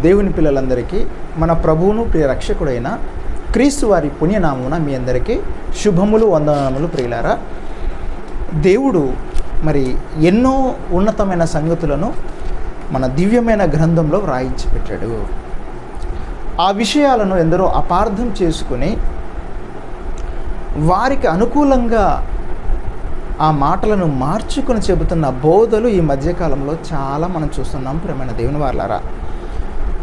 దేవుని పిల్లలందరికీ మన ప్రభువును ప్రియ రక్షకుడైన క్రీస్తు వారి పుణ్యనామున మీ అందరికీ శుభములు వందనములు ప్రియులారా. దేవుడు మరి ఎన్నో ఉన్నతమైన సంగతులను మన దివ్యమైన గ్రంథంలో వ్రాయించి పెట్టాడు. ఆ విషయాలను ఎందరో అపార్థం చేసుకుని వారికి అనుకూలంగా ఆ మాటలను మార్చుకొని చెబుతున్న బోధలు ఈ మధ్యకాలంలో చాలా మనం చూస్తున్నాం ప్రియమైన దేవుని వారలారా.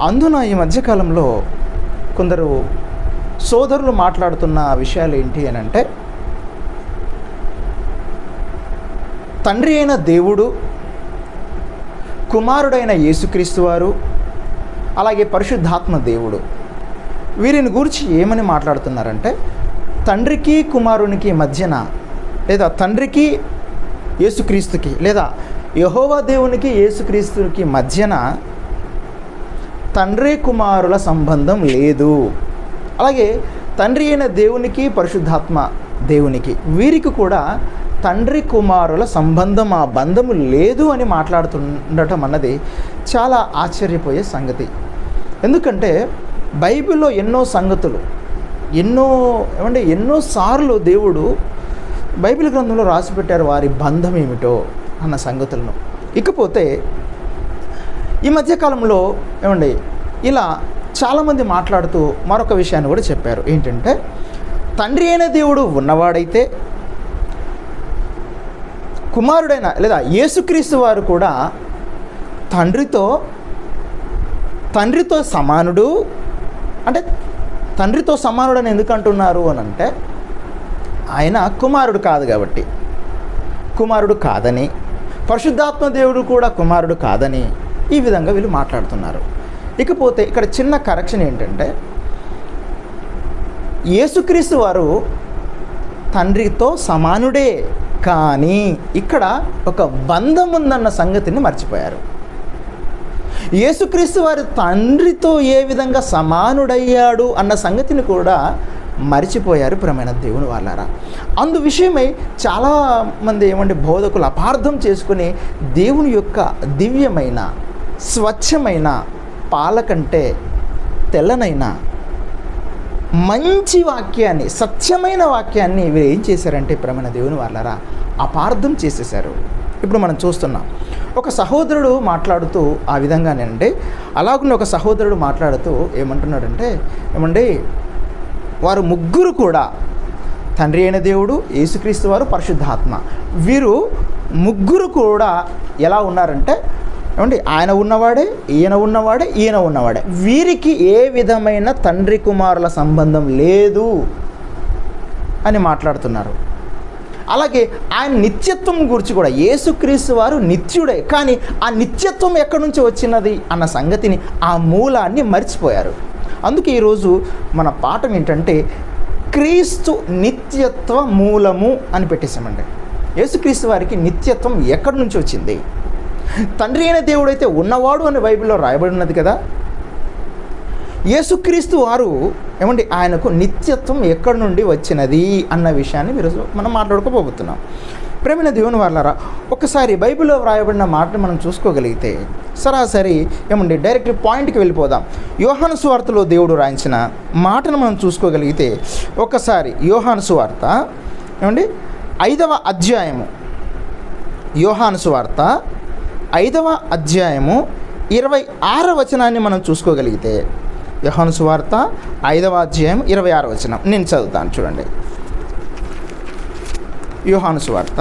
అందున ఈ మధ్యకాలంలో కొందరు సోదరులు మాట్లాడుతున్న విషయాలు ఏంటి అని అంటే, తండ్రి అయిన దేవుడు, కుమారుడైన యేసుక్రీస్తు వారు, అలాగే పరిశుద్ధాత్మ దేవుడు, వీరిని గురించి ఏమని మాట్లాడుతున్నారంటే, తండ్రికి కుమారునికి మధ్యన, లేదా తండ్రికి యేసుక్రీస్తుకి, లేదా యెహోవా దేవునికి యేసుక్రీస్తుకి మధ్యన తండ్రి కుమారుల సంబంధం లేదు. అలాగే తండ్రి అయిన దేవునికి, పరిశుద్ధాత్మ దేవునికి, వీరికి కూడా తండ్రి కుమారుల సంబంధం, ఆ బంధము లేదు అని మాట్లాడుతుండటం అన్నది చాలా ఆశ్చర్యపోయే సంగతి. ఎందుకంటే బైబిల్లో ఎన్నో సంగతులు, ఎన్నోసార్లు దేవుడు బైబిల్ గ్రంథంలో రాసిపెట్టారు వారి బంధం ఏమిటో అన్న సంగతులను. ఇకపోతే ఈ మధ్యకాలంలో ఇలా చాలామంది మాట్లాడుతూ మరొక విషయాన్ని కూడా చెప్పారు. ఏంటంటే, తండ్రి అయిన దేవుడు ఉన్నవాడైతే కుమారుడైన లేదా యేసుక్రీస్తు వారు కూడా తండ్రితో సమానుడు. అంటే తండ్రితో సమానుడని ఎందుకు అంటున్నారు అని అంటే, ఆయన కుమారుడు కాదు కాబట్టి, కుమారుడు కాదని, పరిశుద్ధాత్మ దేవుడు కూడా కుమారుడు కాదని ఈ విధంగా వీళ్ళు మాట్లాడుతున్నారు. ఇకపోతే ఇక్కడ చిన్న కరెక్షన్ ఏంటంటే, యేసుక్రీస్తు వారు తండ్రితో సమానుడే, కానీ ఇక్కడ ఒక బంధం ఉందన్న సంగతిని మర్చిపోయారు. యేసుక్రీస్తు వారు తండ్రితో ఏ విధంగా సమానుడయ్యాడు అన్న సంగతిని కూడా మరిచిపోయారు ప్రియమైన దేవుని వాళ్ళారా. అందు విషయమై చాలామంది బోధకులు అపార్థం చేసుకుని దేవుని యొక్క దివ్యమైన, స్వచ్ఛమైన, పాల కంటే తెల్లనైన మంచి వాక్యాన్ని, సత్యమైన వాక్యాన్ని వీరు ఏం చేశారంటే ప్రియమైన దేవుని వాళ్ళారా, అపార్థం చేసేశారు. ఇప్పుడు మనం చూస్తున్నాం, ఒక సహోదరుడు మాట్లాడుతూ ఆ విధంగానేనండి, అలాగే ఒక సహోదరుడు మాట్లాడుతూ ఏమంటున్నాడంటే, వారు ముగ్గురు కూడా తండ్రి అయిన దేవుడు, యేసుక్రీస్తు వారు, పరిశుద్ధాత్మ, వీరు ముగ్గురు కూడా ఎలా ఉన్నారంటే, ఆయన ఉన్నవాడే, ఈయన ఉన్నవాడే, ఈయన ఉన్నవాడే, వీరికి ఏ విధమైన తండ్రి కుమారుల సంబంధం లేదు అని మాట్లాడుతున్నారు. అలాగే ఆయన నిత్యత్వం గురించి కూడా, యేసుక్రీస్తు వారు నిత్యుడే, కానీ ఆ నిత్యత్వం ఎక్కడి నుంచి వచ్చినది అన్న సంగతిని, ఆ మూలాన్ని మర్చిపోయారు. అందుకే ఈరోజు మన పాఠం ఏంటంటే, క్రీస్తు నిత్యత్వ మూలము అని పెట్టేశామండి. యేసుక్రీస్తు వారికి నిత్యత్వం ఎక్కడి నుంచి వచ్చింది? తండ్రి అయిన దేవుడైతే ఉన్నవాడు అని బైబిల్లో రాయబడి ఉన్నది కదా. యేసుక్రీస్తు వారు ఆయనకు నిత్యత్వం ఎక్కడి నుండి వచ్చినది అన్న విషయాన్ని ఈరోజు మనం మాట్లాడుకోబోతున్నాం. ప్రేమైన దేవుని వాళ్ళారా, ఒకసారి బైబిల్లో వ్రాయబడిన మాటను మనం చూసుకోగలిగితే, సరాసరి డైరెక్ట్ పాయింట్కి వెళ్ళిపోదాం. యోహాను సువార్తలో దేవుడు రాయించిన మాటను మనం చూసుకోగలిగితే, ఒకసారి యోహాను సువార్త 5వ అధ్యాయము, యోహాను సువార్త 5వ అధ్యాయము 26వ వచనాన్ని మనం చూసుకోగలిగితే, యోహాను సువార్త 5వ అధ్యాయం 26వ వచనం నేను చదువుతాను చూడండి. యోహాను సువార్త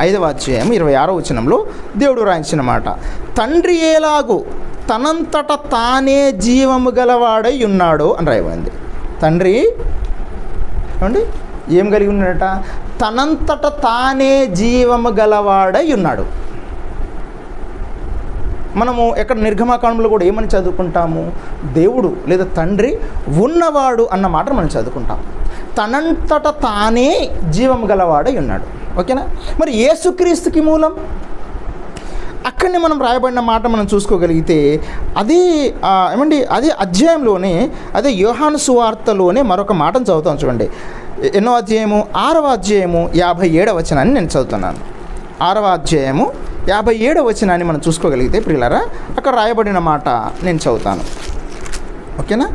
5వ అధ్యాయం 26వ వచనంలో దేవుడు రాయించిన మాట, తండ్రి ఎలాగూ తనంతట తానే జీవము గలవాడై ఉన్నాడు అని రాయబడింది. తండ్రి ఏం కలిగి ఉన్నాడట? తనంతట తానే జీవము గలవాడై ఉన్నాడు. మనము ఎక్కడ నిర్గమకాండంలో కూడా ఏమని చదువుకుంటాము? దేవుడు లేదా తండ్రి ఉన్నవాడు అన్న మాట మనం చదువుకుంటాం. తనంతట తానే జీవం గలవాడై ఉన్నాడు. ఓకేనా? మరి యేసుక్రీస్తుకి మూలం అక్కడనే మనం రాయబడిన మాట మనం చూసుకోగలిగితే, అదే అదే అధ్యాయంలోనే, అదే యోహాను సువార్తలోనే మరొక మాటను చదువుతాం చూడండి. ఎన్నో అధ్యాయము? 6వ అధ్యాయము 57వ వచనాన్ని నేను చదువుతున్నాను. 6వ అధ్యాయము 57వ వచనాన్ని మనం చూసుకోగలిగితే ప్రియులారా, అక్కడ రాయబడిన మాట నేను చదువుతాను. ఓకేనా?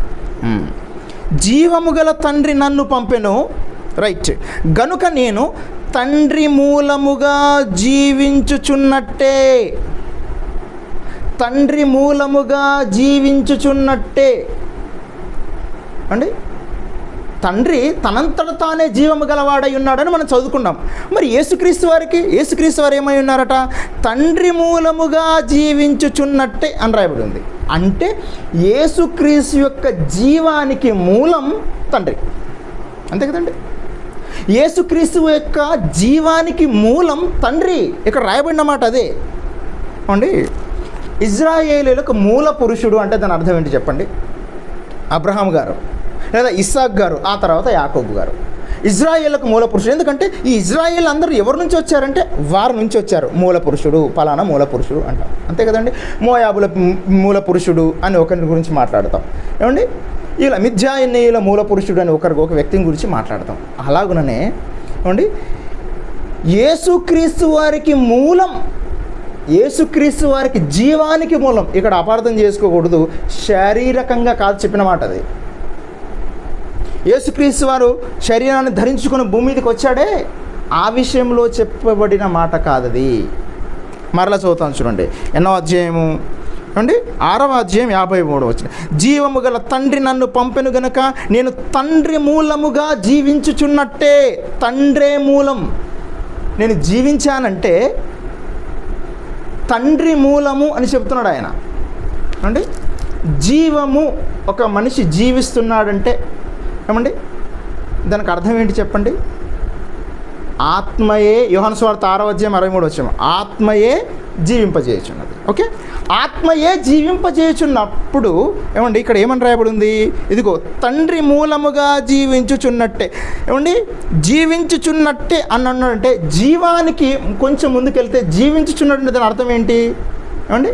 జీవము గల తండ్రి నన్ను పంపెను, రైట్, గనుక నేను తండ్రి మూలముగా జీవించుచున్నట్టే, తండ్రి మూలముగా జీవించుచున్నట్టే అండి. తండ్రి తనంతట తానే జీవము గలవాడై ఉన్నాడని మనం చదువుకున్నాం. మరి యేసుక్రీస్తు వారు ఏమై ఉన్నారట? తండ్రి మూలముగా జీవించుచున్నట్టే అని రాయబడి ఉంది. అంటే యేసుక్రీస్తు యొక్క జీవానికి మూలం తండ్రి, అంతే కదండి. యేసుక్రీస్తు యొక్క జీవానికి మూలం తండ్రి, ఇక్కడ రాయబడిన మాట అదే అండి. ఇజ్రాయేలీలకు మూల పురుషుడు అంటే దాని అర్థం ఏంటి చెప్పండి? అబ్రహాం గారు, లేదా ఇస్సాక్ గారు, ఆ తర్వాత యాకోబు గారు. ఇజ్రాయేళ్లకు మూల పురుషుడు. ఎందుకంటే ఈ ఇజ్రాయేల్ అందరూ ఎవరి నుంచి వచ్చారంటే వారి నుంచి వచ్చారు. మూల పురుషుడు, పలానా మూల పురుషుడు అంటాం, అంతే కదండి. మోయాబుల మూల పురుషుడు అని ఒకరి గురించి మాట్లాడతాం ఏమండి. ఇలా మిద్యానీయుల మూల పురుషుడు అని ఒక వ్యక్తిని గురించి మాట్లాడతాం. అలాగుననే ఏమండి యేసుక్రీస్తు వారికి మూలం, యేసుక్రీస్తు వారికి జీవానికి మూలం. ఇక్కడ అపార్థం చేసుకోకూడదు, శారీరకంగా కాదు చెప్పిన మాట అది. యేసుక్రీస్తు వారు శరీరాన్ని ధరించుకుని భూమి మీదకి వచ్చాడే, ఆ విషయంలో చెప్పబడిన మాట కాదది. మరలా చదువుతాను చూడండి, ఎన్నో అధ్యాయము అండి, 6వ అధ్యాయం 53వ వచనం. జీవము గల తండ్రి నన్ను పంపెను గనుక నేను తండ్రి మూలముగా జీవించుచున్నట్టే. తండ్రే మూలం. నేను జీవించానంటే తండ్రి మూలము అని చెప్తున్నాడు ఆయన అండి. జీవము, ఒక మనిషి జీవిస్తున్నాడంటే ఏమండి దానికి అర్థం ఏంటి చెప్పండి? ఆత్మయే, యోహాను సువార్త 6వ అధ్యాయం 63వ వచనం, ఆత్మయే జీవింపజేయుచున్నది. ఓకే, ఆత్మయే జీవింపజేయుచున్నప్పుడు ఏమండి ఇక్కడ ఏమని రాయబడి ఉంది? ఇదిగో తండ్రి మూలముగా జీవించుచున్నట్టే. ఏమండి జీవించుచున్నట్టే అని అన్నాడంటే జీవానికి కొంచెం ముందుకెళ్తే జీవించుచున్నట్టు దాని అర్థం ఏంటి ఏమండి?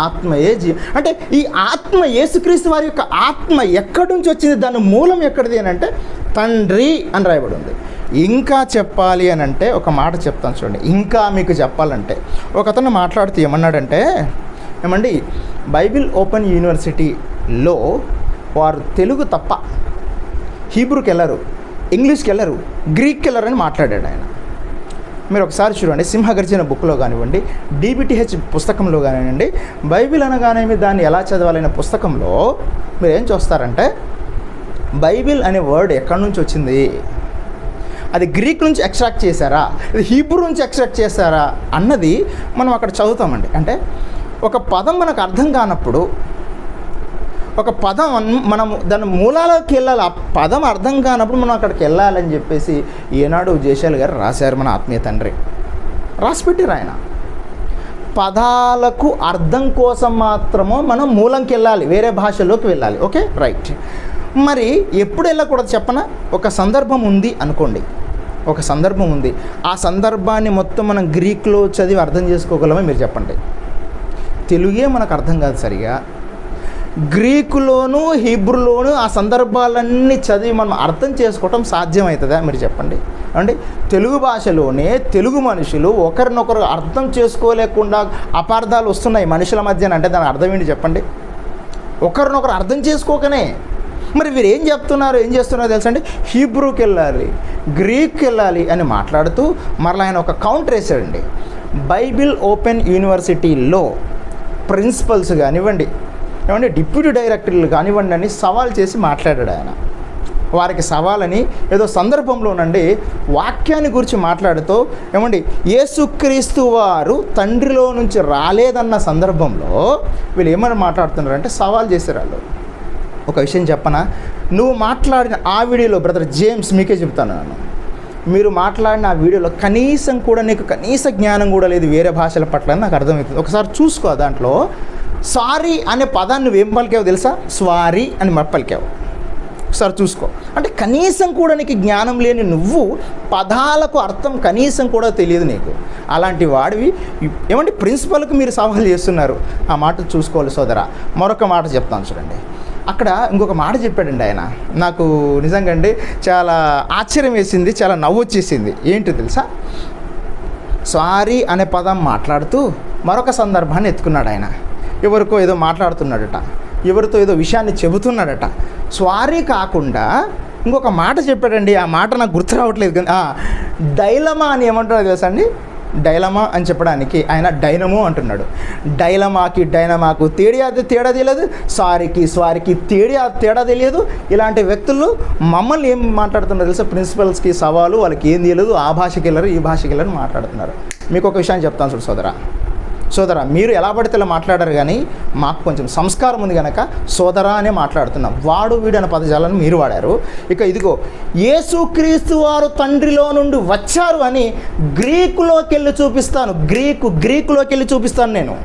ఆత్మయే అంటే ఈ ఆత్మ, యేసుక్రీస్తు వారి యొక్క ఆత్మ ఎక్కడి నుంచి వచ్చింది, దాని మూలం ఎక్కడిది అని అంటే తండ్రి అని రాయబడి ఉంది. ఇంకా చెప్పాలి అని అంటే ఒక మాట చెప్తాను చూడండి. ఇంకా మీకు చెప్పాలంటే ఒక అతను మాట్లాడుతూ ఏమన్నాడంటే ఏమండి బైబిల్ ఓపెన్ యూనివర్సిటీలో వారు తెలుగు తప్ప హీబ్రూకి వెళ్ళరు, ఇంగ్లీష్కి వెళ్ళరు, గ్రీక్కి వెళ్ళరు అని మాట్లాడాడు ఆయన. మీరు ఒకసారి చూడండి, సింహగర్జన బుక్లో కానివ్వండి, DBTH పుస్తకంలో కానివ్వండి, బైబిల్ అనగానే దాన్ని ఎలా చదవాలనే పుస్తకంలో మీరు ఏం చూస్తారంటే బైబిల్ అనే వర్డ్ ఎక్కడి నుంచి వచ్చింది, అది గ్రీక్ నుంచి ఎక్స్ట్రాక్ట్ చేశారా, ఇది హీబ్రూ నుంచి ఎక్స్ట్రాక్ట్ చేశారా అన్నది మనం అక్కడ చదువుతామండి. అంటే ఒక పదం మనకు అర్థం కానప్పుడు, ఒక పదం మనం దాని మూలాలకు వెళ్ళాలి, ఆ పదం అర్థం కానప్పుడు మనం అక్కడికి వెళ్ళాలని చెప్పేసి ఏనాడు జయశాల్ గారు రాశారు. మన ఆత్మీయ తండ్రి రాసిపెట్టారు ఆయన. పదాలకు అర్థం కోసం మాత్రమో మనం మూలంకి వెళ్ళాలి, వేరే భాషలోకి వెళ్ళాలి. Okay, right. మరి ఎప్పుడు వెళ్ళకూడదు చెప్పనా? ఒక సందర్భం ఉంది అనుకోండి, ఒక సందర్భం ఉంది, ఆ సందర్భాన్ని మొత్తం మనం గ్రీక్లో చదివి అర్థం చేసుకోగలమో మీరు చెప్పండి? తెలుగే మనకు అర్థం కాదు సరిగా, గ్రీకులోను హీబ్రూలోను ఆ సందర్భాలన్నీ చదివి మనం అర్థం చేసుకోవటం సాధ్యమవుతుందా మీరు చెప్పండి? అంటే తెలుగు భాషలోనే తెలుగు మనుషులు ఒకరినొకరు అర్థం చేసుకోలేకుండా అపార్థాలు వస్తున్నాయి మనుషుల మధ్యన. అంటే దాని అర్థం ఏంటి చెప్పండి? ఒకరినొకరు అర్థం చేసుకోకనే. మరి వీరు ఏం చేస్తున్నారో తెలుసండి, హీబ్రూకి వెళ్ళాలి, గ్రీక్కి వెళ్ళాలి అని మాట్లాడుతూ మరలా ఆయన ఒక కౌంటర్ వేసాడండి. బైబిల్ ఓపెన్ యూనివర్సిటీలో ప్రిన్సిపల్స్ కానివ్వండి, ఏమంటే డిప్యూటీ డైరెక్టర్లు కానివ్వండి అని సవాల్ చేసి మాట్లాడాడు ఆయన. వారికి సవాలని ఏదో సందర్భంలోనండి వాక్యాన్ని గురించి మాట్లాడుతూ ఏమండి యేసుక్రీస్తు వారు తండ్రిలో నుంచి రాలేదన్న సందర్భంలో వీళ్ళు ఏమని మాట్లాడుతున్నారంటే సవాల్ చేశారు వాళ్ళు. ఒక విషయం చెప్పనా, నువ్వు మాట్లాడిన ఆ వీడియోలో బ్రదర్ జేమ్స్ మీకే చెప్తాను నేను, మీరు మాట్లాడిన ఆ వీడియోలో కనీసం కూడా నీకు కనీస జ్ఞానం కూడా లేదు వేరే భాషల పట్ల అని నాకు అర్థమవుతుంది. ఒకసారి చూసుకో, దాంట్లో సారీ అనే పదాన్ని నువ్వేం పలికావు తెలుసా? స్వారీ అని పలికావు. ఒకసారి చూసుకో. అంటే కనీసం కూడా నీకు జ్ఞానం లేని నువ్వు పదాలకు అర్థం కనీసం కూడా తెలియదు నీకు. అలాంటి వాడివి ఏమంటే ప్రిన్సిపల్కి మీరు సవాల్ చేస్తున్నారు. ఆ మాట చూసుకోవాలి సోదరా. మరొక మాట చెప్తాను చూడండి. అక్కడ ఇంకొక మాట చెప్పాడండి ఆయన, నాకు నిజంగా అండి చాలా ఆశ్చర్యం వేసింది, చాలా నవ్వు వచ్చేసింది. ఏంటి తెలుసా? సారీ అనే పదం మాట్లాడుతూ మరొక సందర్భాన్ని ఎత్తుకున్నాడు ఆయన. ఎవరికో ఏదో మాట్లాడుతున్నాడట, ఎవరితో ఏదో విషయాన్ని చెబుతున్నాడట. సారీ కాకుండా ఇంకొక మాట చెప్పాడండి, ఆ మాట నాకు గుర్తు రావట్లేదు కానీ డైలమా అని ఏమంటున్నాడు తెలుసా అండి? డైలమా అని చెప్పడానికి ఆయన డైనమో అంటున్నాడు. డైనమాకు తేడా తెలియదు, స్వారీకి తేడా తెలియదు. ఇలాంటి వ్యక్తులు మమ్మల్ని ఏం మాట్లాడుతున్నారు తెలుసా? ప్రిన్సిపల్స్కి సవాలు, వాళ్ళకి ఏం తెలియదు, ఆ భాషకి వెళ్ళరు ఈ భాషకి వెళ్ళరు మాట్లాడుతున్నారు. మీకు ఒక విషయాన్ని చెప్తాను చూడు సోదరా, మీరు ఎలా పడితే ఇలా మాట్లాడారు, కానీ మాకు కొంచెం సంస్కారం ఉంది కనుక సోదరా అనే మాట్లాడుతున్నాం. వాడు వీడు అనే పదజాలను మీరు వాడారు. ఇక ఇదిగో యేసుక్రీస్తు వారు తండ్రిలో నుండి వచ్చారు అని గ్రీకులోకి వెళ్ళి చూపిస్తాను. గ్రీకులోకి వెళ్ళి చూపిస్తాను. నేను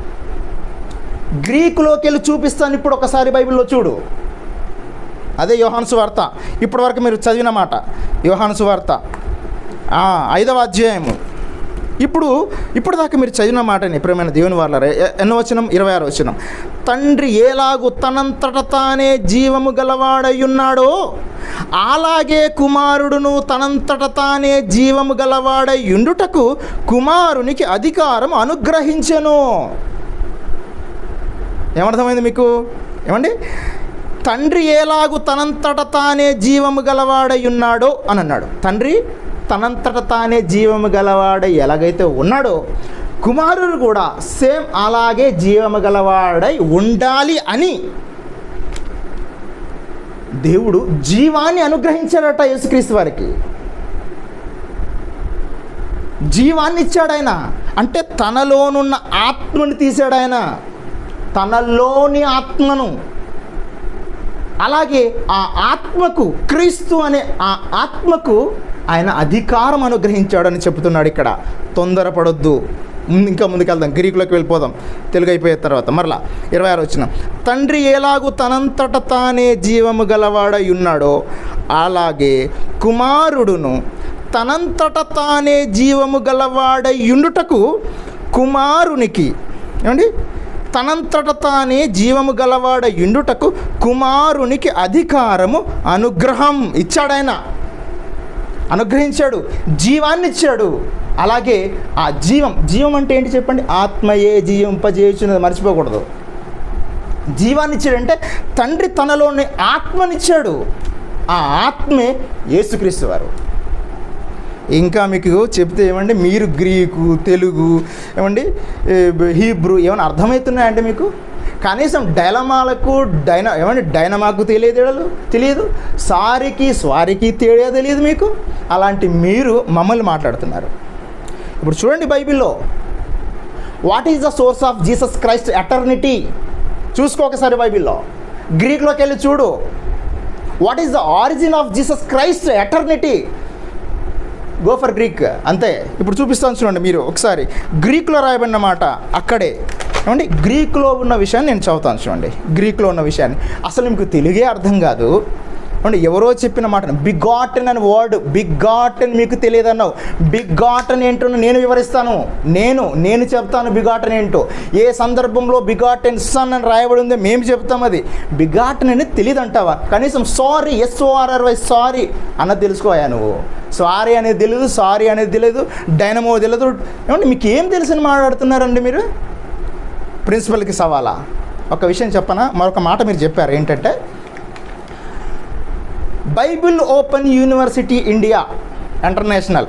గ్రీకులోకి వెళ్ళి చూపిస్తాను. ఇప్పుడు ఒకసారి బైబిల్లో చూడు. అదే యోహాను సువార్త, ఇప్పటి వరకు మీరు చదివిన మాట. యోహాను సువార్త 5వ అధ్యాయము. ఇప్పుడు దాకా మీరు చదివిన మాటని ప్రియమైన దేవుని వాళ్ళారా, ఎన్నో వచనం? 26వ వచనం. తండ్రి ఏలాగు తనంతట తానే జీవము గలవాడయ్యున్నాడో అలాగే కుమారుడును తనంతట తానే జీవము గలవాడయ్యుండుటకు కుమారునికి అధికారం అనుగ్రహించెను. ఏమర్థమైంది మీకు? ఏమండి? తండ్రి ఏలాగు తనంతట తానే జీవము గలవాడయ్యున్నాడో అని అన్నాడు. తండ్రి తనంతట తానే జీవము గలవాడై ఎలాగైతే ఉన్నాడో కుమారుడు కూడా సేమ్ అలాగే జీవము గలవాడై ఉండాలి అని దేవుడు జీవాన్ని అనుగ్రహించాడట. యేసుక్రీస్తు వారికి జీవాన్ని ఇచ్చాడు ఆయన. అంటే తనలోనున్న ఆత్మని తీశాడు ఆయన, తనలోని ఆత్మను. అలాగే ఆ ఆత్మకు, క్రీస్తు అనే ఆ ఆత్మకు ఆయన అధికారం అనుగ్రహించాడని చెబుతున్నాడు ఇక్కడ. తొందరపడొద్దు, ఇంకా ముందుకెళ్దాం, గ్రీకులోకి వెళ్ళిపోదాం తెలుగు అయిపోయిన తర్వాత. మరలా 26వ వచనం. తండ్రి ఎలాగూ తనంతట తానే జీవము గలవాడై ఉన్నాడో అలాగే కుమారుడును తనంతట తానే జీవము గలవాడై ఉండుటకు కుమారునికి, ఏమండి, తనంతట తానే జీవము గలవాడై ఉండుటకు కుమారునికి అధికారము, అనుగ్రహం ఇచ్చాడాయన. అనుగ్రహించాడు, జీవాన్ని ఇచ్చాడు. అలాగే ఆ జీవం అంటే ఏంటి చెప్పండి? ఆత్మయే జీవింపజేయుచున్నది, మర్చిపోకూడదు. జీవాన్ని ఇచ్చాడంటే తండ్రి తనలోని ఆత్మనిచ్చాడు. ఆ ఆత్మే యేసుక్రీస్తు వారు. ఇంకా మీకు చెప్తే ఏమండి, మీరు గ్రీకు, తెలుగు, ఏమండి హీబ్రూ ఏమైనా అర్థమవుతున్నాయంటే మీకు? కనీసం డైలమాలకు డైనమాకు తెలియదు, స్వారీకి తేడా తెలియదు మీకు. అలాంటి మీరు మమ్మల్ని మాట్లాడుతున్నారు. ఇప్పుడు చూడండి బైబిల్లో, what is the source of Jesus Christ eternity? చూసుకో ఒకసారి బైబిల్లో, గ్రీక్లోకి వెళ్ళి చూడు. What is the origin of Jesus Christ eternity? Go for Greek, అంతే. ఇప్పుడు చూపిస్తాను చూడండి మీరు ఒకసారి. గ్రీక్లో రాయబడిన మాట అక్కడే, ఏమండి, గ్రీక్లో ఉన్న విషయాన్ని నేను చదువుతాను చూడండి. గ్రీక్లో ఉన్న విషయాన్ని అసలు మీకు తెలుగే అర్థం కాదు. అంటే ఎవరో చెప్పిన మాట, బిగాటన్ అని వర్డ్, బిగాటన్ మీకు తెలియదు అన్నావు. బిగాటన్ ఏంటో నేను వివరిస్తాను. నేను చెప్తాను బిగాటన్ ఏంటో. ఏ సందర్భంలో బిగాటన్ సన్ అని రాయబడి ఉందో మేము చెప్తాం. అది బిగాటన్ అనేది తెలియదు అంటావా? కనీసం సారీ, SORRY సారీ అన్నది తెలుసుకోయా నువ్వు? సారీ అనేది తెలియదు, సారీ అనేది తెలియదు, డైనమో తెలియదు. ఏమంటే మీకు ఏం తెలుసని మాట్లాడుతున్నారండి మీరు? ప్రిన్సిపల్కి సవాలా? ఒక విషయం చెప్పనా, మరొక మాట మీరు చెప్పారు ఏంటంటే, Bible open university India international,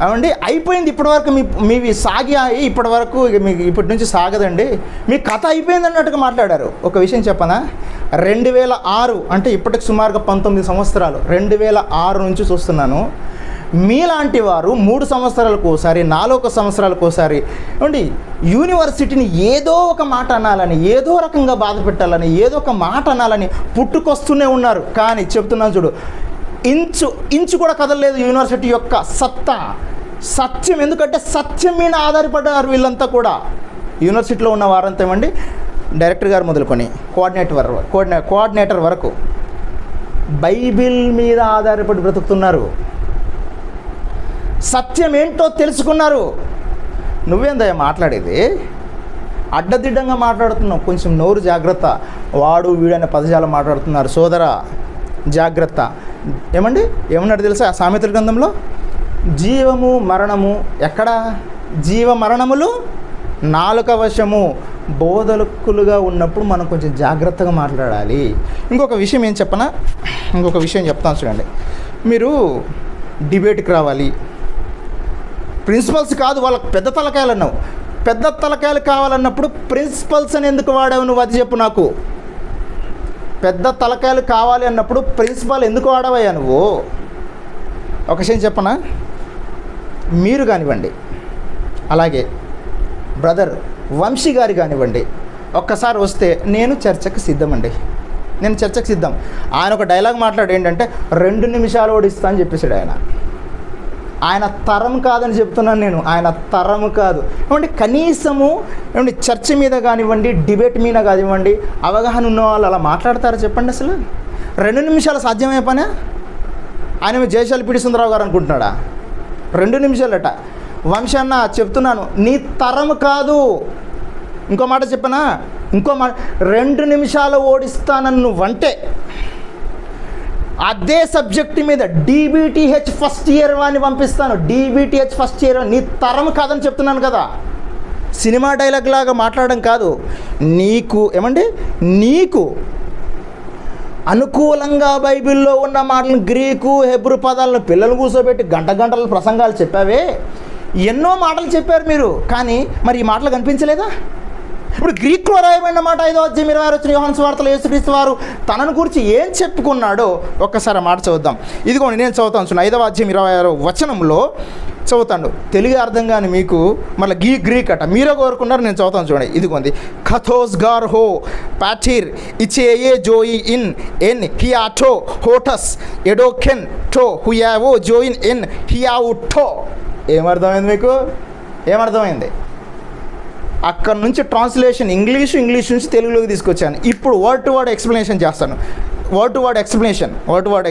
అవండి అయిపోయింది. ఇప్పటివరకు మీవి సాగాయి, ఇప్పటివరకు మీకు ఇప్పటి నుంచి సాగదండి, మీ కథ అయిపోయింది అన్నట్టుగా మాట్లాడారు. ఒక విషయం చెప్పనా, 2006 అంటే ఇప్పటికి సుమారుగా 19 సంవత్సరాలు, 2006 నుంచి చూస్తున్నాను. మీలాంటి వారు 3 సంవత్సరాలకు ఒకసారి, 4 సంవత్సరాలకు ఒకసారి ఏమండి యూనివర్సిటీని ఏదో ఒక మాట అనాలని, ఏదో రకంగా బాధ పెట్టాలని, ఏదో ఒక మాట అనాలని పుట్టుకొస్తూనే ఉన్నారు. కానీ చెప్తున్నాను చూడు, ఇంచు కూడా కదలలేదు యూనివర్సిటీ యొక్క సత్తా, సత్యం. ఎందుకంటే సత్యం మీద ఆధారపడ్డారు వీళ్ళంతా కూడా. యూనివర్సిటీలో ఉన్న వారంతా ఏమండి, డైరెక్టర్ గారు మొదలుకొని కోఆర్డినేటర్ వరకు బైబిల్ మీద ఆధారపడి బ్రతుకుతున్నారు. సత్యం ఏంటో తెలుసుకున్నారు. నువ్వేందయ్యా మాట్లాడేది? అడ్డదిడ్డంగా మాట్లాడుతున్నావు. కొంచెం నోరు జాగ్రత్త. వాడు వీడనే పదజాలం మాట్లాడుతున్నారు. సోదరా జాగ్రత్త. ఏమన్నాడు తెలుసా ఆ సామెతల గ్రంథంలో? జీవము మరణము ఎక్కడ? జీవ మరణములు నాలుక వశము, బోధకులుగా ఉన్నప్పుడు మనం కొంచెం జాగ్రత్తగా మాట్లాడాలి. ఇంకొక విషయం ఏం చెప్పనా, ఇంకొక విషయం చెప్తాను చూడండి. మీరు డిబేట్కి రావాలి, ప్రిన్సిపల్స్ కాదు, వాళ్ళకి పెద్ద తలకాయలు అన్నావు. పెద్ద తలకాయలు కావాలన్నప్పుడు ప్రిన్సిపల్స్ అని ఎందుకు వాడావు నువ్వు, అది చెప్పు నాకు. పెద్ద తలకాయలు కావాలి అన్నప్పుడు ప్రిన్సిపల్ ఎందుకు వాడవయ్యా నువ్వు? ఒక విషయం చెప్పనా, మీరు కానివ్వండి, అలాగే బ్రదర్ వంశీ గారి కానివ్వండి, ఒక్కసారి వస్తే నేను చర్చకు సిద్ధమండి, నేను చర్చకు సిద్ధం. ఆయన ఒక డైలాగ్ మాట్లాడు ఏంటంటే 2 నిమిషాలు ఓడిస్తా అని చెప్పేసాడు. ఆయన తరం కాదని చెప్తున్నాను నేను, ఆయన తరం కాదు. ఏమంటే కనీసము ఏమంటే చర్చ మీద కానివ్వండి, డిబేట్ మీద కానివ్వండి, అవగాహన ఉన్న వాళ్ళు అలా మాట్లాడతారా చెప్పండి? అసలు 2 నిమిషాలు సాధ్యమే పనే? ఆయన జయశాలి పిడి సుందరరావు గారు అనుకుంటున్నాడా? 2 నిమిషాలట. వంశీ అన్న చెప్తున్నాను, నీ తరం కాదు. ఇంకో మాట చెప్పనా, ఇంకో మాట, 2 నిమిషాలు ఓడిస్తానని నువ్వంటే అదే సబ్జెక్ట్ మీద DBTH ఫస్ట్ ఇయర్ వాడిని పంపిస్తాను. DBTH ఫస్ట్ ఇయర్, నీ తరం కాదని చెప్తున్నాను కదా. సినిమా డైలాగ్ లాగా మాట్లాడడం కాదు. నీకు అనుకూలంగా బైబిల్లో ఉన్న మాటలను, గ్రీకు హెబ్రు పదాలను పిల్లలు కూర్చోబెట్టి గంటల ప్రసంగాలు చెప్పావే. ఎన్నో మాటలు చెప్పారు మీరు, కానీ మరి ఈ మాటలు కనిపించలేదా? ఇప్పుడు గ్రీక్లో రాయబడిన మాట 5వ అధ్యాయం 26 వచ్చిన యోహాను సువార్తలో యేసుక్రీస్తు వారు తనను గురించి ఏం చెప్పుకున్నాడో ఒక్కసారి మాట చదువుదాం. ఇదిగోండి నేను చదువుతాను చూడండి. 5వ అధ్యాయం 26వ వచనంలో చదువుతాను. తెలుగు అర్థం కానీ మీకు మళ్ళీ గ్రీక్ అట, మీరే కోరుకున్నారు, నేను చదువుతాను చూడండి. ఇదిగోండి, ఖథోస్ గార్ హో పాటిర్ ఇచేయే జోయి ఇన్ ఎన్ హియాటో హోటస్ ఎడోకెన్ టో హుయావో జోయిన్ ఎన్ హియావు టో. ఏమర్థమైంది మీకు? ఏమర్థమైంది? అక్కడ నుంచి ట్రాన్స్లేషన్ ఇంగ్లీష్ నుంచి తెలుగులోకి తీసుకొచ్చాను. ఇప్పుడు వర్డ్ టు వర్డ్ ఎక్స్ప్లెనేషన్ చేస్తాను. వర్డ్ టు వర్డ్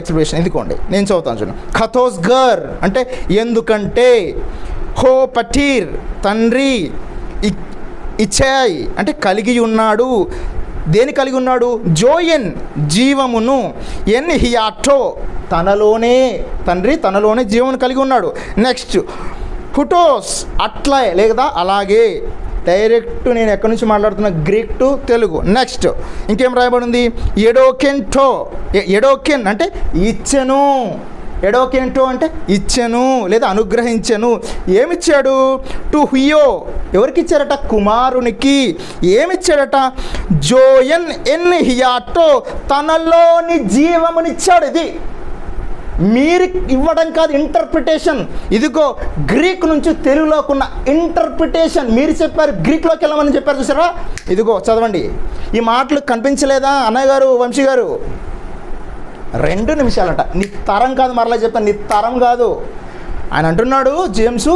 ఎక్స్ప్లెనేషన్ ఇదిగోండి, నేను చదువుతాను చూడండి. ఖథోస్ గర్ అంటే ఎందుకంటే, హో పటీర్ తండ్రి, ఇచ్చాయ్ అంటే కలిగి ఉన్నాడు. దేని కలిగి ఉన్నాడు? జోయన్ జీవమును, ఎన్ హియాటో తనలోనే, తండ్రి తనలోనే జీవమును కలిగి ఉన్నాడు. నెక్స్ట్ హుటోస్ అట్లా లేదా అలాగే. డైరెక్ట్ నేను ఎక్కడి నుంచి మాట్లాడుతున్నా, గ్రీక్ టు తెలుగు. నెక్స్ట్ ఇంకేం రాయబడింది? ఎడోకెన్ అంటే ఇచ్చెను. ఎడోకెంటో అంటే ఇచ్చెను లేదా అనుగ్రహించెను. ఏమిచ్చాడు? టు హుయో, ఎవరికి ఇచ్చారట? కుమారునికి. ఏమిచ్చాడట? జోయన్ ఎన్ హియాటో తనలోని జీవమునిచ్చాడు. ఇది మీరు ఇవ్వడం కాదు, ఇంటర్ప్రిటేషన్. ఇదిగో గ్రీక్ నుంచి తెలుగులోకున్న ఇంటర్ప్రిటేషన్. మీరు చెప్పారు గ్రీక్లోకి వెళ్ళమని చెప్పారు, చూసారా? ఇదిగో చదవండి. ఈ మాటలు కనిపించలేదా అన్నయ్య గారు, వంశీ గారు? 2 నిమిషాలట. నీ తరం కాదు, మరలా చెప్తాను, నీ తరం కాదు. ఆయన అంటున్నాడు జేమ్స్,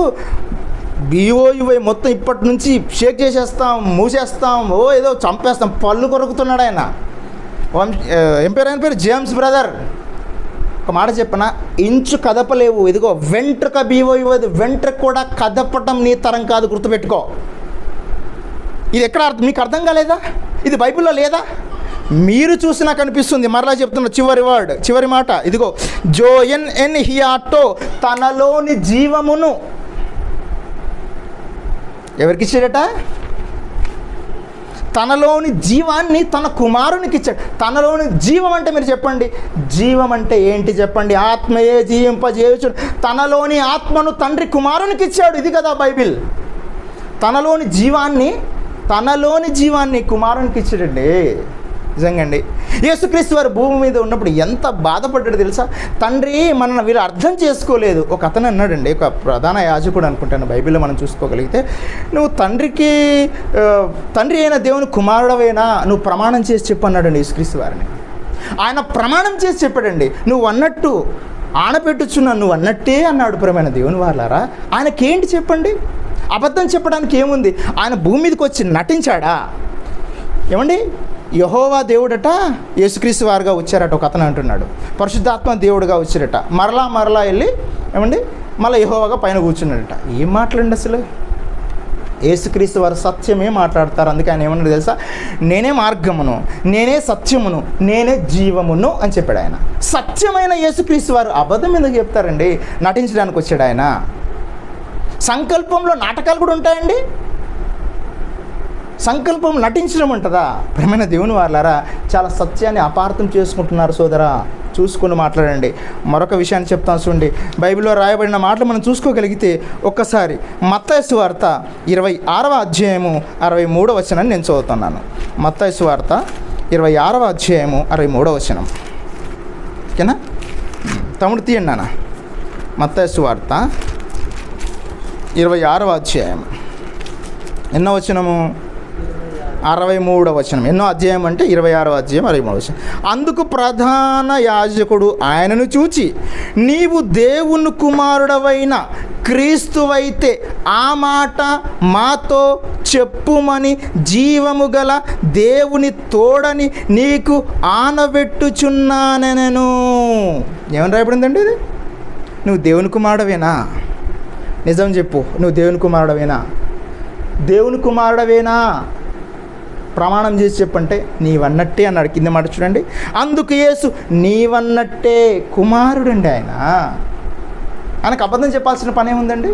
BOUY మొత్తం ఇప్పటి నుంచి షేక్ చేసేస్తాం, మూసేస్తాం, ఏదో చంపేస్తాం, పళ్ళు కొరుకుతున్నాడు ఆయన. ఏం పేరు ఆయన పేరు? James brother. ఒక మాట చెప్పనా, ఇంచు కదపలేవు. ఇదిగో వెంట్రుక BOUY, వెంట్రుక కూడా కదపటం నీ తరం కాదు, గుర్తుపెట్టుకో. ఇది ఎక్కడ మీకు అర్థం కాలేదా? ఇది బైబిల్లో లేదా? మీరు చూసినా కనిపిస్తుంది. మరలా చెప్తున్నా, చివరి మాట. ఇదిగో జోయన్ ఎన్ హియాటో తనలోని జీవమును ఎవరికి ఇచ్చాడట? తనలోని జీవాన్ని తన కుమారునికి ఇచ్చాడు. తనలోని జీవం అంటే మీరు చెప్పండి, జీవం అంటే ఏంటి చెప్పండి? ఆత్మయే జీవింపజేయుచు. తనలోని ఆత్మను తండ్రి కుమారునికి ఇచ్చాడు. ఇది కదా బైబిల్. తనలోని జీవాన్ని కుమారునికి ఇచ్చాడండి. నిజంగా అండి, యేసుక్రీస్తు వారు భూమి మీద ఉన్నప్పుడు ఎంత బాధపడ్డాడు తెలుసా? తండ్రి మనల్ని వీళ్ళు అర్థం చేసుకోలేదు. ఒక అతను అన్నాడండి, ఒక ప్రధాన యాజకుడు అనుకుంటాను, బైబిల్లో మనం చూసుకోగలిగితే, నువ్వు తండ్రి అయిన దేవుని కుమారుడవేనా, నువ్వు ప్రమాణం చేసి చెప్పు అన్నాడండి యేసుక్రీస్తు వారిని. ఆయన ప్రమాణం చేసి చెప్పాడండి, నువ్వు అన్నట్టు ఆనపెట్టుచున్నాను, నువ్వు అన్నట్టే అన్నాడు. ప్రియమైన దేవుని వారలారా, ఆయనకేంటి చెప్పండి? అబద్ధం చెప్పడానికి ఏముంది? ఆయన భూమి మీదకి వచ్చి నటించాడా? ఏమండి, యెహోవా దేవుడట యేసుక్రీస్తు వారుగా వచ్చారట. ఒక అతను అంటున్నాడు, పరిశుద్ధాత్మ దేవుడుగా వచ్చారట. మరలా వెళ్ళి ఏమండి మళ్ళీ యెహోవాగా పైన కూర్చున్నాడట. ఏం మాట్లాడండి అసలు? యేసుక్రీస్తు వారు సత్యమే మాట్లాడతారు. అందుకే ఆయన ఏమన్నాడు తెలుసా? నేనే మార్గమును, నేనే సత్యమును, నేనే జీవమును అని చెప్పాడు ఆయన. సత్యమైన యేసుక్రీస్తు వారు అబద్ధం ఎందుకు చెప్తారండి? నటించడానికి వచ్చాడు ఆయన. సంకల్పంలో నాటకాలు కూడా ఉంటాయండి. సంకల్పం నటించడం ఉంటుందా? ప్రియమైన దేవుని వారలారా, చాలా సత్యాన్ని అపార్థం చేసుకుంటున్నారు సోదరా. చూసుకొని మాట్లాడండి. మరొక విషయాన్ని చెప్తాను చూడండి. బైబిల్లో రాయబడిన మాటలు మనం చూసుకోగలిగితే ఒక్కసారి మత్తయి సువార్త 26వ అధ్యాయము 63వ వచనాన్ని నేను చదువుతున్నాను. మత్తయి సువార్త 26వ అధ్యాయము 63వ వచనం. ఓకేనా? తమ్ముడు తీయండి నాన్న. మత్తయి సువార్త 26వ అధ్యాయం ఎన్నో వచనము? 63వ వచనం. ఎన్నో అధ్యాయం అంటే 26వ అధ్యాయం 63వ వచనం. అందుకు ప్రధాన యాజకుడు ఆయనను చూచి, నీవు దేవుని కుమారుడవైన క్రీస్తువైతే ఆ మాట మాతో చెప్పుమని జీవము గల దేవుని తోడని నీకు ఆనబెట్టుచున్నానెను. ఏమని రాయబడిందండి ఇది? నువ్వు దేవుని కుమారుడవేనా? నిజం చెప్పు, నువ్వు దేవుని కుమారుడవేనా? దేవుని కుమారుడవేనా? ప్రమాణం చేసి చెప్పంటే నీవన్నట్టే అన్నాడు. కింద మాట చూడండి. అందుకు యేసు నీవన్నట్టే కుమారుడండి ఆయన. ఆయనకు అబద్ధం చెప్పాల్సిన పని ఏముందండి?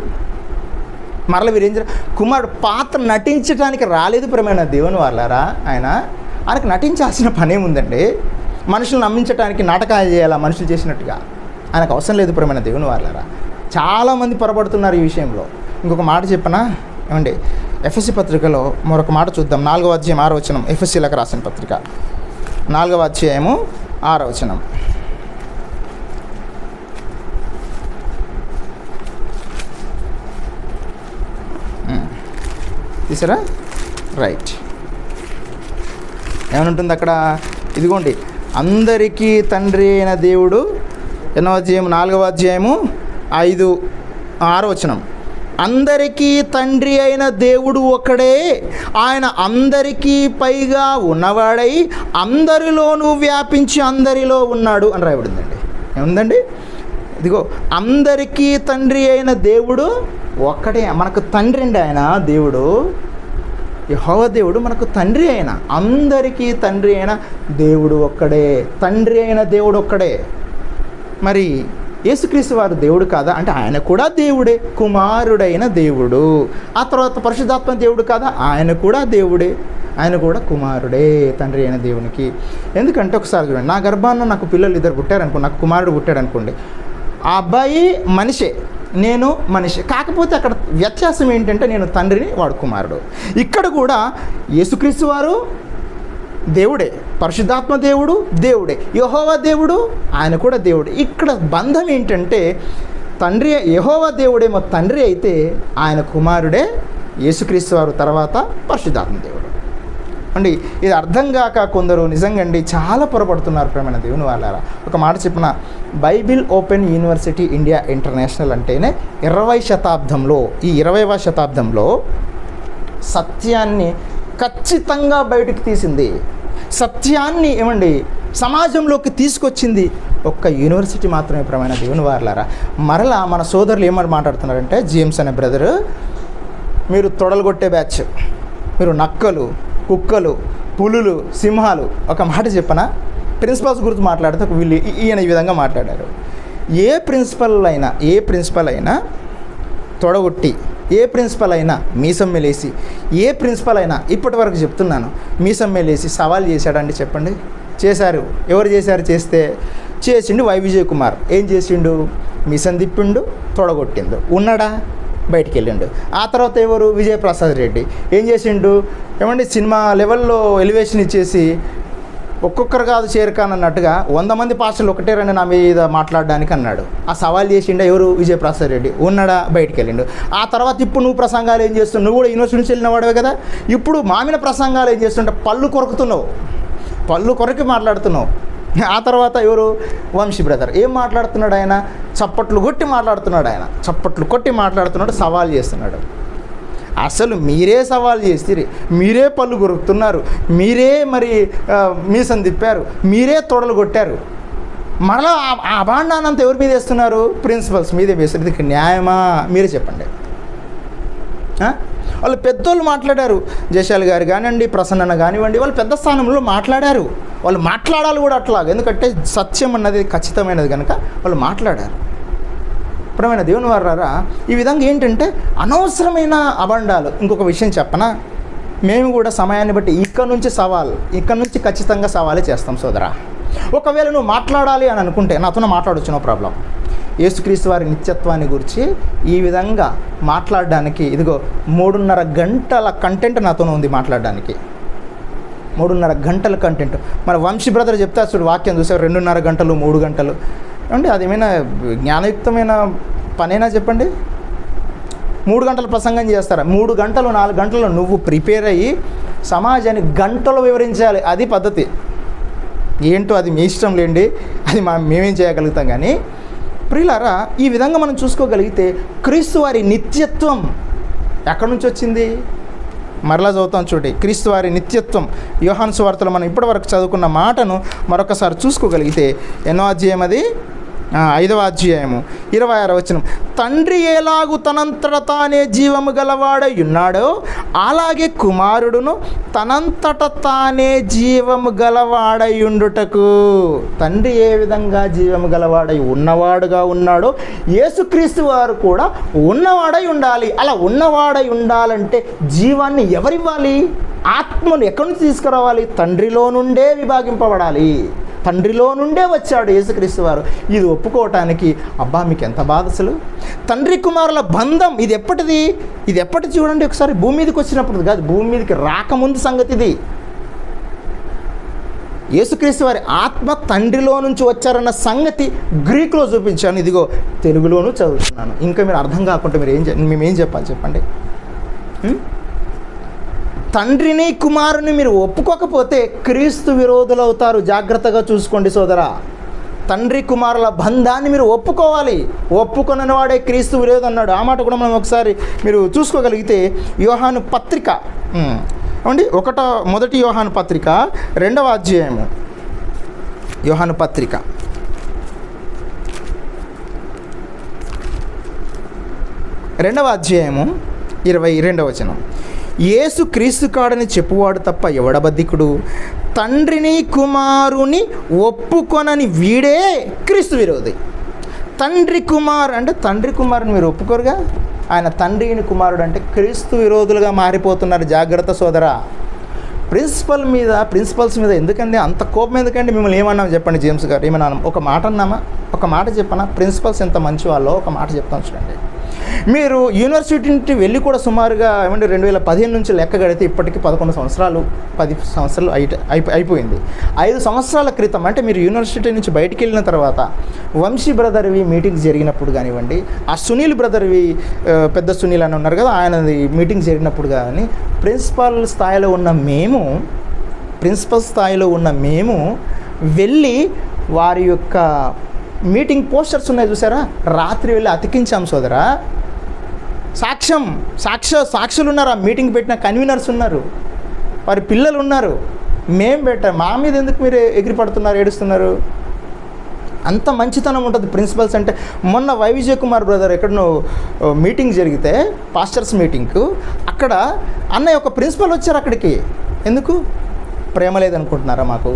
మరల వీరేం కుమారుడు పాత్ర నటించడానికి రాలేదు. ప్రియమైన దేవుని వాళ్ళారా, ఆయనకు నటించాల్సిన పని ఏముందండి? మనుషులు నమ్మించడానికి నాటకాలు చేయాలా మనుషులు చేసినట్టుగా? ఆయనకు అవసరం లేదు. ప్రియమైన దేవుని వాళ్ళారా, చాలామంది పొరపడుతున్నారు ఈ విషయంలో. ఇంకొక మాట చెప్పనా ఏమండి? ఎఫ్ఎస్సి పత్రికలో మరొక మాట చూద్దాం. 4వ అధ్యాయం 6వ వచనం. ఎఫ్ఎస్సీలకు రాసిన పత్రిక 4వ అధ్యాయము 6వ వచనం. తీసారా? రైట్. ఏమనుంటుంది అక్కడ? ఇదిగోండి, అందరికీ తండ్రి అయిన దేవుడు. ఎన్నో అధ్యాయం? 4వ అధ్యాయము 5-6 వచనం. అందరికీ తండ్రి అయిన దేవుడు ఒకడే, ఆయన అందరికీ పైగా ఉన్నవాడై అందరిలోనూ వ్యాపించి అందరిలో ఉన్నాడు అని రాయబడిందండి. ఏముందండి? ఇదిగో, అందరికీ తండ్రి అయిన దేవుడు ఒక్కడే. మనకు తండ్రి అండి ఆయన. దేవుడు యెహోవా దేవుడు మనకు తండ్రి అయిన, అందరికీ తండ్రి అయిన దేవుడు ఒక్కడే. తండ్రి అయిన దేవుడు ఒక్కడే. మరి యేసుక్రీస్తు వారు దేవుడు కాదా అంటే ఆయన కూడా దేవుడే, కుమారుడైన దేవుడు. ఆ తర్వాత పరిశుద్ధాత్మ దేవుడు కాదా? ఆయన కూడా దేవుడే, ఆయన కూడా కుమారుడే తండ్రి అయిన దేవునికి. ఎందుకంటే ఒకసారి చూడండి, నా గర్భాన నాకు పిల్లలు 2 పుట్టారనుకోండి, నాకు కుమారుడు పుట్టాడు అనుకోండి. ఆ అబ్బాయి మనిషే, నేను మనిషి. కాకపోతే అక్కడ వ్యత్యాసం ఏంటంటే నేను తండ్రిని, వాడు కుమారుడు. ఇక్కడ కూడా యేసుక్రీస్తు వారు దేవుడే, పరిశుద్ధాత్మ దేవుడు దేవుడే, యెహోవా దేవుడు ఆయన కూడా దేవుడే. ఇక్కడ బంధం ఏంటంటే తండ్రి యెహోవా దేవుడేమో తండ్రి అయితే ఆయన కుమారుడే యేసుక్రీస్తు వారు, తర్వాత పరిశుద్ధాత్మ దేవుడు అండి. ఇది అర్థం కాక కొందరు నిజంగా అండి చాలా పొరపడుతున్నారు ప్రేమైన దేవుని వాళ్ళారా. ఒక మాట చెప్పిన, Bible open university India international అంటేనే 20వ శతాబ్దంలో, ఈ 20వ శతాబ్దంలో సత్యాన్ని ఖచ్చితంగా బయటకు తీసింది, సత్యాన్ని ఏమండి సమాజంలోకి తీసుకొచ్చింది ఒక్క యూనివర్సిటీ మాత్రమే ప్రియమైన దేవుని వారలారా. మరలా మన సోదరులు ఏమని మాట్లాడుతున్నారంటే, జేమ్స్ అనే బ్రదరు, మీరు తొడలు కొట్టే బ్యాచ్, మీరు నక్కలు, కుక్కలు, పులులు, సింహాలు. ఒక మాట చెప్పనా, ప్రిన్సిపల్స్ గురించి మాట్లాడితే వీళ్ళు ఈయన ఈ విధంగా మాట్లాడారు. ఏ ప్రిన్సిపల్ అయినా తొడగొట్టి, ఏ ప్రిన్సిపల్ అయినా మీసం మెలేసి, ఏ ప్రిన్సిపల్ అయినా ఇప్పటి వరకు చెప్తున్నాను మీసం మెలేసి సవాల్ చేశాడండి? చెప్పండి. చేశారు. ఎవరు చేశారు? చేసిండు విజయ్ కుమార్. ఏం చేసిండు? మీసం తిప్పిండు, తొడగొట్టిండు. ఉన్నాడా? బయటికి వెళ్ళిండు. ఆ తర్వాత ఎవరు? విజయప్రసాద్ రెడ్డి. ఏం చేసిండు? ఏమండి సినిమా లెవెల్లో ఎలివేషన్ ఇచ్చేసి ఒక్కొక్కరు కాదు చేరకాన్ అన్నట్టుగా 100 మంది పాస్టర్లు ఒకటే రండి నా మీద మాట్లాడడానికి అన్నాడు. ఆ సవాల్ చేసిండా ఎవరు? విజయప్రసాద్ రెడ్డి. ఉన్నాడా? బయటికి వెళ్ళిండు. ఆ తర్వాత ఇప్పుడు నువ్వు ప్రసంగాలు ఏం చేస్తున్నావు? నువ్వు కూడా యూనివర్సిటీ నుంచి వెళ్ళిన వాడవే కదా. ఇప్పుడు మామిన ప్రసంగాలు ఏం చేస్తుంటే పళ్ళు కొరుకుతున్నావు, పళ్ళు కొరికి మాట్లాడుతున్నావు. ఆ తర్వాత ఎవరు? వంశీ బ్రదర్. ఏం మాట్లాడుతున్నాడు ఆయన? చప్పట్లు కొట్టి మాట్లాడుతున్నాడు, సవాల్ చేస్తున్నాడు. అసలు మీరే సవాల్ చేసిరి, మీరే పళ్ళు కొరుకుతున్నారు, మీరే మరి మీసం తిప్పారు, మీరే తొడలు కొట్టారు. మరలా ఆ అభాండానంతా ఎవరి మీద వేస్తున్నారు? ప్రిన్సిపల్స్ మీదే వేస్తారు. ఇది న్యాయమా? మీరే చెప్పండి. వాళ్ళు పెద్దోళ్ళు మాట్లాడారు, జయశాలి గారు కానివ్వండి, ప్రసన్న కానివ్వండి, వాళ్ళు పెద్ద స్థానంలో మాట్లాడారు. వాళ్ళు మాట్లాడాలి కూడా అట్లాగా, ఎందుకంటే సత్యం అన్నది ఖచ్చితమైనది కనుక వాళ్ళు మాట్లాడారు. ప్రియమైన దేవుని వారలారా, ఈ విధంగా ఏంటంటే అనవసరమైన అబండాలు. ఇంకొక విషయం చెప్పనా, మేము కూడా సమయాన్ని బట్టి ఇక్కడ నుంచి ఖచ్చితంగా సవాలే చేస్తాం సోదరా. ఒకవేళ నువ్వు మాట్లాడాలి అని అనుకుంటే నాతో మాట్లాడొచ్చు, నో ప్రాబ్లం. యేసుక్రీస్తు వారి నిత్యత్వాన్ని గురించి ఈ విధంగా మాట్లాడడానికి ఇదిగో 3.5 గంటల కంటెంట్ నాతో ఉంది మాట్లాడడానికి. 3.5 గంటల కంటెంట్. మరి వంశీ బ్రదర్ చెప్తా చూడు, వాక్యం చూసారు 2.5 గంటలు 3 గంటలు అంటే అదేమైనా జ్ఞానయుక్తమైన పనేనా చెప్పండి? 3 గంటల ప్రసంగం చేస్తారా? 3 గంటలు 4 గంటలు నువ్వు ప్రిపేర్ అయ్యి సమాజాన్ని గంటలు వివరించాలి. అది పద్ధతి. ఏంటో అది మీ ఇష్టం లేండి, అది మేమేం చేయగలుగుతాం. కానీ ప్రియులారా, ఈ విధంగా మనం చూసుకోగలిగితే క్రీస్తు వారి నిత్యత్వం ఎక్కడి నుంచి వచ్చింది? మరలా చదువుతాం చూడండి. క్రీస్తు వారి నిత్యత్వం యోహాను సువార్తలో మనం ఇప్పటివరకు చదువుకున్న మాటను మరొకసారి చూసుకోగలిగితే ఎన్నో అధ్యాయం అది? 5వ అధ్యాయము 26వ వచనం. తండ్రి ఎలాగు తనంతట తానే జీవము గలవాడై ఉన్నాడో అలాగే కుమారుడును తనంతట తానే జీవము గలవాడై ఉండుటకు. తండ్రి ఏ విధంగా జీవము గలవాడై ఉన్నవాడుగా ఉన్నాడో యేసుక్రీస్తు వారు కూడా ఉన్నవాడై ఉండాలి. అలా ఉన్నవాడై ఉండాలంటే జీవాన్ని ఎవరివ్వాలి? ఆత్మను ఎక్కడి నుంచి తీసుకురావాలి? తండ్రిలో నుండే విభాగింపబడాలి. తండ్రిలో నుండే వచ్చాడు యేసుక్రీస్తు వారు. ఇది ఒప్పుకోవటానికి అబ్బా మీకు ఎంత బాధ అసలు. తండ్రి కుమారుల బంధం ఇది ఎప్పటిది? ఇది ఎప్పటి చూడండి ఒకసారి. భూమి మీదకి వచ్చినప్పుడు కాదు, భూమి మీదకి రాకముందు సంగతి ఇది. యేసుక్రీస్తు వారి ఆత్మ తండ్రిలో నుంచి వచ్చారన్న సంగతి గ్రీకులో చూపించాను, ఇదిగో తెలుగులోనూ చదువుతున్నాను. ఇంకా మీరు అర్థం కాకుంటే మేమేం చెప్పాలి చెప్పండి? తండ్రిని కుమారుని మీరు ఒప్పుకోకపోతే క్రీస్తు విరోధులు అవుతారు. జాగ్రత్తగా చూసుకోండి సోదరా. తండ్రి కుమారుల బంధాన్ని మీరు ఒప్పుకోవాలి. ఒప్పుకొనని వాడే క్రీస్తు విరోధి అన్నాడు. ఆ మాట కూడా మనం ఒకసారి మీరు చూసుకోగలిగితే యోహాను పత్రిక ఏమండి, మొదటి యోహాను పత్రిక 2వ అధ్యాయము. యోహాను పత్రిక 2వ అధ్యాయము 22వ వచనం. యేసు క్రీస్తు కాడని చెప్పువాడు తప్ప ఎవడబద్ధికుడు? తండ్రిని కుమారుని ఒప్పుకొనని వీడే క్రీస్తు విరోధి. తండ్రి కుమారుని మీరు ఒప్పుకోరుగా. ఆయన తండ్రిని కుమారుడు అంటే క్రీస్తు విరోధులుగా మారిపోతున్నారు. జాగ్రత్త సోదరా. ప్రిన్సిపల్స్ మీద ఎందుకండి అంత కోపం? ఎందుకండి? మిమ్మల్ని ఏమన్నాం చెప్పండి జేమ్స్ గారు? ఏమన్నా ఒక మాట అన్నామా? ఒక మాట చెప్పనా? ప్రిన్సిపల్స్ ఎంత మంచి వాళ్ళో ఒక మాట చెప్తాను చూడండి. మీరు యూనివర్సిటీ నుంచి వెళ్ళి కూడా సుమారుగా 2015 నుంచి లెక్క గడితే ఇప్పటికీ 11 సంవత్సరాలు 10 సంవత్సరాలు అయిపోయింది. 5 సంవత్సరాల క్రితం అంటే మీరు యూనివర్సిటీ నుంచి బయటికి వెళ్ళిన తర్వాత వంశీ బ్రదర్వి మీటింగ్స్ జరిగినప్పుడు కానివ్వండి, ఆ సునీల్ బ్రదర్వి పెద్ద సునీల్ అని ఉన్నారు కదా, ఆయనది మీటింగ్స్ జరిగినప్పుడు కానీ ప్రిన్సిపల్ స్థాయిలో ఉన్న మేము వెళ్ళి వారి యొక్క మీటింగ్ పోస్టర్స్ ఉన్నాయి చూసారా, రాత్రి వెళ్ళి అతికించాం సోదరా. సాక్షులు ఉన్నారు. ఆ మీటింగ్ పెట్టిన కన్వీనర్స్ ఉన్నారు, వారి పిల్లలు ఉన్నారు. మేము పెట్టాం. మా మీద ఎందుకు మీరు ఎగిరిపడుతున్నారు, ఏడుస్తున్నారు? అంత మంచితనం ఉంటుంది ప్రిన్సిపల్స్ అంటే. మొన్న వైవిజయ్ కుమార్ బ్రదర్ ఎక్కడనో మీటింగ్ జరిగితే, పాస్టర్స్ మీటింగ్కు, అక్కడ అన్నయ్య ఒక ప్రిన్సిపల్ వచ్చారు అక్కడికి. ఎందుకు? ప్రేమ లేదనుకుంటున్నారా? మాకు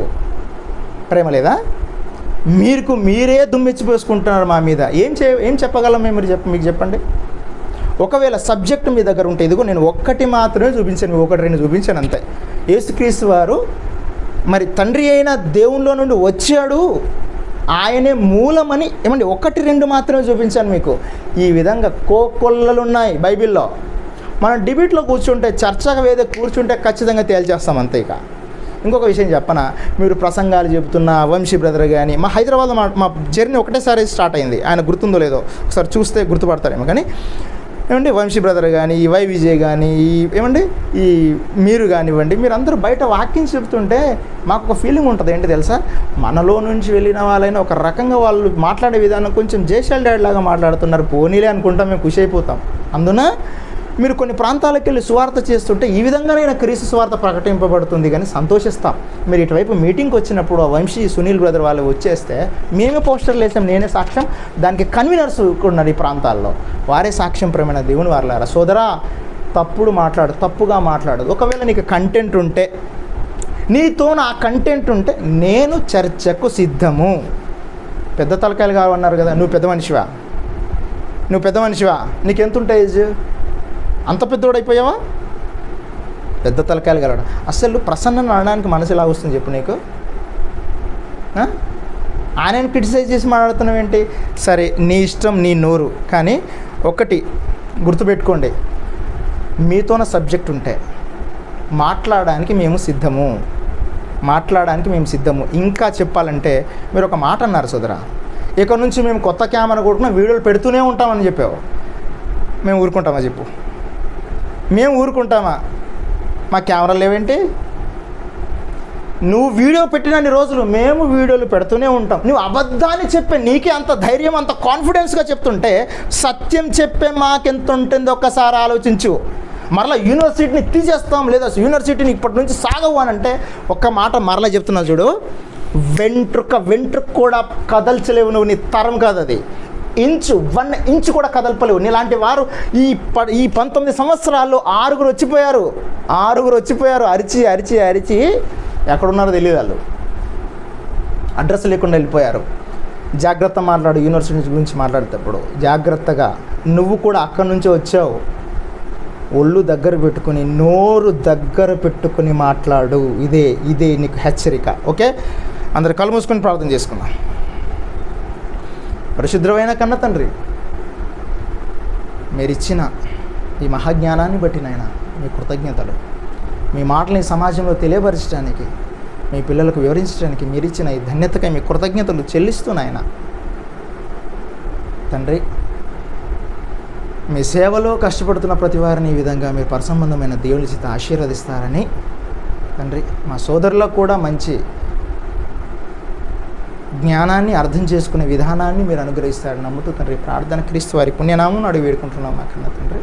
ప్రేమ లేదా? మీరే దుమ్మెచ్చిపోసుకుంటున్నారు మా మీద. ఏం చెప్పగలం మేము? మీకు చెప్పండి. ఒకవేళ సబ్జెక్ట్ మీ దగ్గర ఉంటే, ఇదిగో నేను ఒక్కటి మాత్రమే చూపించాను, 1-2 చూపించాను అంతే. యేసుక్రీస్తు వారు మరి తండ్రి అయిన దేవునిలో నుండి వచ్చాడు, ఆయనే మూలమని 1-2 మాత్రమే చూపించాను మీకు. ఈ విధంగా కోకొల్లలు ఉన్నాయి బైబిల్లో. మనం డిబేట్లో కూర్చుంటే, చర్చగా వేదే కూర్చుంటే ఖచ్చితంగా తేల్చేస్తాం అంతే. ఇక ఇంకొక విషయం చెప్పనా, మీరు ప్రసంగాలు చెబుతున్న వంశీ బ్రదర్ కానీ, మా హైదరాబాద్లో మా జర్నీ ఒకటేసారి స్టార్ట్ అయింది. ఆయన గుర్తుందో లేదో ఒకసారి చూస్తే గుర్తుపడతారేమో. కానీ వంశీ బ్రదర్ కానీ, ఈ వై విజయ్ కానీ, ఈ మీరు కానివ్వండి, మీరు అందరూ బయట వాక్యం చెబుతుంటే మాకు ఒక ఫీలింగ్ ఉంటుంది. ఏంటి తెలుసా? మనలో నుంచి వెళ్ళిన వాళ్ళైనా ఒక రకంగా వాళ్ళు మాట్లాడే విధానం కొంచెం జేషల్ డాడ్ లాగా మాట్లాడుతున్నారు, పోనీలే అనుకుంటాం, మేము ఖుషి అయిపోతాం. అందున మీరు కొన్ని ప్రాంతాలకు వెళ్ళి సువార్త చేస్తుంటే ఈ విధంగానైనా క్రీస్తు సువార్త ప్రకటింపబడుతుంది కానీ సంతోషిస్తాం. మీరు ఇటువైపు మీటింగ్కి వచ్చినప్పుడు ఆ వంశీ సునీల్ బ్రదర్ వాళ్ళు వచ్చేస్తే మేమే పోస్టర్లు వేసాం, నేనే సాక్ష్యం, దానికి కన్వీనర్స్ ఉన్నారు ఈ ప్రాంతాల్లో, వారే సాక్ష్యం. ప్రేమైన దేవుని వారలారా, సోదరా, తప్పుగా మాట్లాడదు. ఒకవేళ నీకు కంటెంట్ ఉంటే, నీతో నా కంటెంట్ ఉంటే నేను చర్చకు సిద్ధము. పెద్ద తలకాయలు కావన్నారు కదా, నువ్వు పెద్ద మనిషివా? నీకెంత ఉంటాయి ఏజ్? అంత పెద్దోడైపోయావా? పెద్ద తలకాయలు కలవడం. అసలు ప్రసన్నను అనడానికి మనసు ఎలా వస్తుంది చెప్పు నీకు? ఆయనను క్రిటిసైజ్ చేసి మాట్లాడుతున్నావు ఏంటి? సరే, నీ ఇష్టం, నీ నోరు. కానీ ఒకటి గుర్తుపెట్టుకోండి, మీతోన సబ్జెక్ట్ ఉంటే మాట్లాడడానికి మేము సిద్ధము, ఇంకా చెప్పాలంటే మీరు ఒక మాట అన్నారు సోదరా, ఇక నుంచి మేము కొత్త కెమెరా కొట్టుకున్న వీడియోలు పెడుతూనే ఉంటామని చెప్పావు. మేము ఊరుకుంటామా చెప్పు? మేము ఊరుకుంటామా? మా కెమెరాలు లేవేంటి? నువ్వు వీడియో పెట్టినన్ని రోజులు మేము వీడియోలు పెడుతూనే ఉంటాం. నువ్వు అబద్ధాన్ని చెప్పే నీకే అంత ధైర్యం, అంత కాన్ఫిడెన్స్గా చెప్తుంటే సత్యం చెప్పే మాకెంత ఉంటుందో ఒక్కసారి ఆలోచించు. మరలా యూనివర్సిటీని తీసేస్తాం, లేదా యూనివర్సిటీని ఇప్పటి నుంచి సాగవు అని అంటే ఒక్క మాట మరలా చెప్తున్నా చూడు, వెంట్రుక కూడా కదల్చలేవు నువ్వు. నీ తరం కాదు అది. 1 ఇంచు కూడా కదల్పలేవు. నీలాంటి వారు ఈ 19 సంవత్సరాల్లో 6 వచ్చిపోయారు. అరిచి ఎక్కడున్నారో తెలియదు. వాళ్ళు అడ్రస్ లేకుండా వెళ్ళిపోయారు. జాగ్రత్త మాట్లాడు. యూనివర్సిటీ గురించి మాట్లాడేటప్పుడు జాగ్రత్తగా. నువ్వు కూడా అక్కడి నుంచి వచ్చావు. ఒళ్ళు దగ్గర పెట్టుకుని, నోరు దగ్గర పెట్టుకుని మాట్లాడు. ఇదే నీకు హెచ్చరిక. ఓకే, అందరు కళ్ళు మూసుకొని ప్రార్థన చేసుకుందాం. పరిశుద్ధమైన కన్న తండ్రి, మీరిచ్చిన ఈ మహాజ్ఞానాన్ని బట్టి నాయన మీ కృతజ్ఞతలు. మీ మాటలని సమాజంలో తెలియపరచడానికి, మీ పిల్లలకు వివరించడానికి మీరిచ్చిన ఈ ధన్యతకై మీ కృతజ్ఞతలు చెల్లిస్తూ నాయన తండ్రి, మీ సేవలో కష్టపడుతున్న ప్రతి వారిని ఈ విధంగా మీరు పరసంబంధమైన దేవుని చేత ఆశీర్వదిస్తారని తండ్రి, మా సోదరులకు కూడా మంచి జ్ఞానాన్ని అర్థం చేసుకునే విధానాన్ని మీరు అనుగ్రహిస్తారని నమ్ముతూ తండ్రి ప్రార్థన క్రీస్తు వారి పుణ్యనామం అడిగి వేడుకుంటున్నాం మా కన్నా తండ్రి.